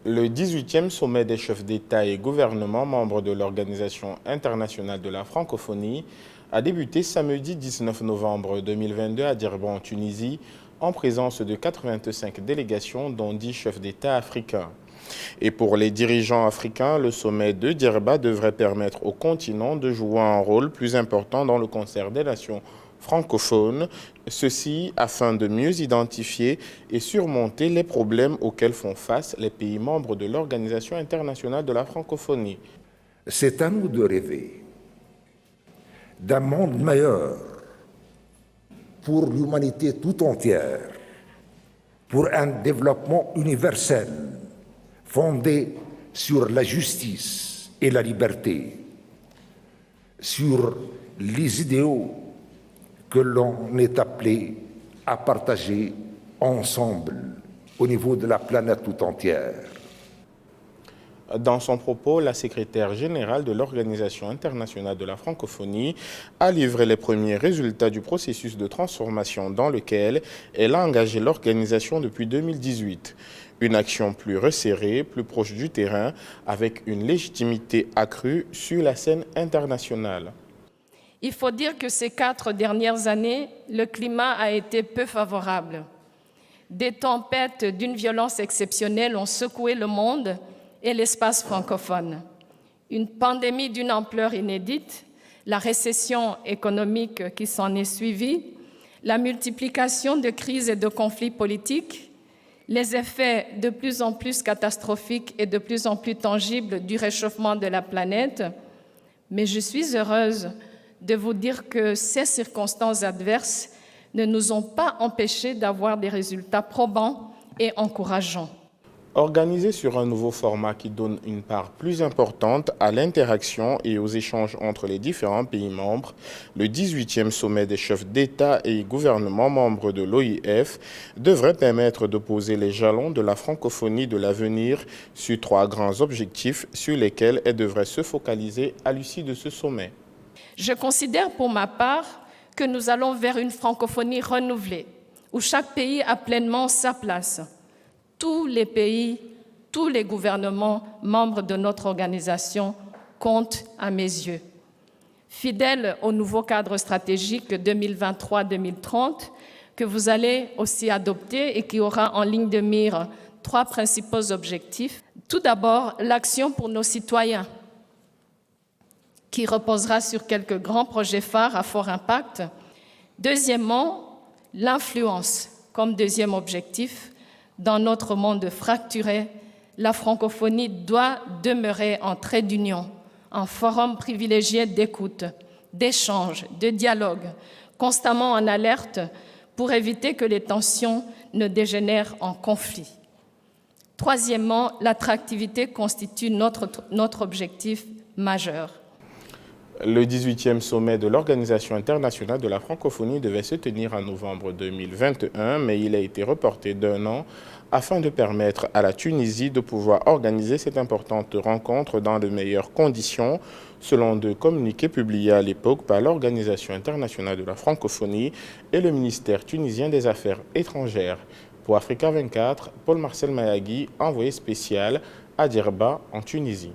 Le 18e sommet des chefs d'État et gouvernement membres de l'Organisation internationale de la francophonie a débuté samedi 19 novembre 2022 à Djerba en Tunisie en présence de 85 délégations dont 10 chefs d'État africains. Et pour les dirigeants africains, le sommet de Djerba devrait permettre au continent de jouer un rôle plus important dans le concert des nations francophones, ceci afin de mieux identifier et surmonter les problèmes auxquels font face les pays membres de l'Organisation internationale de la francophonie. C'est à nous de rêver d'un monde meilleur pour l'humanité tout entière, pour un développement universel fondé sur la justice et la liberté, sur les idéaux que l'on est appelé à partager ensemble au niveau de la planète tout entière. Dans son propos, la secrétaire générale de l'Organisation internationale de la francophonie a livré les premiers résultats du processus de transformation dans lequel elle a engagé l'organisation depuis 2018. Une action plus resserrée, plus proche du terrain, avec une légitimité accrue sur la scène internationale. Il faut dire que ces 4 dernières années, le climat a été peu favorable. Des tempêtes d'une violence exceptionnelle ont secoué le monde et l'espace francophone. Une pandémie d'une ampleur inédite, la récession économique qui s'en est suivie, la multiplication de crises et de conflits politiques, les effets de plus en plus catastrophiques et de plus en plus tangibles du réchauffement de la planète. Mais je suis heureuse de vous dire que ces circonstances adverses ne nous ont pas empêchés d'avoir des résultats probants et encourageants. Organisé sur un nouveau format qui donne une part plus importante à l'interaction et aux échanges entre les différents pays membres, le 18e sommet des chefs d'État et gouvernements membres de l'OIF devrait permettre de poser les jalons de la francophonie de l'avenir sur 3 grands objectifs sur lesquels elle devrait se focaliser à l'issue de ce sommet. Je considère pour ma part que nous allons vers une francophonie renouvelée, où chaque pays a pleinement sa place. Tous les pays, tous les gouvernements membres de notre organisation comptent à mes yeux. Fidèle au nouveau cadre stratégique 2023-2030 que vous allez aussi adopter et qui aura en ligne de mire 3 principaux objectifs. Tout d'abord, l'action pour nos citoyens, qui reposera sur quelques grands projets phares à fort impact. Deuxièmement, l'influence comme deuxième objectif. Dans notre monde fracturé, la francophonie doit demeurer en trait d'union, un forum privilégié d'écoute, d'échange, de dialogue, constamment en alerte pour éviter que les tensions ne dégénèrent en conflit. Troisièmement, l'attractivité constitue notre objectif majeur. Le 18e sommet de l'Organisation internationale de la francophonie devait se tenir en novembre 2021, mais il a été reporté d'1 an afin de permettre à la Tunisie de pouvoir organiser cette importante rencontre dans de meilleures conditions, selon 2 communiqués publiés à l'époque par l'Organisation internationale de la francophonie et le ministère tunisien des Affaires étrangères. Pour Africa 24, Paul Marcel Mayagui, envoyé spécial à Djerba en Tunisie.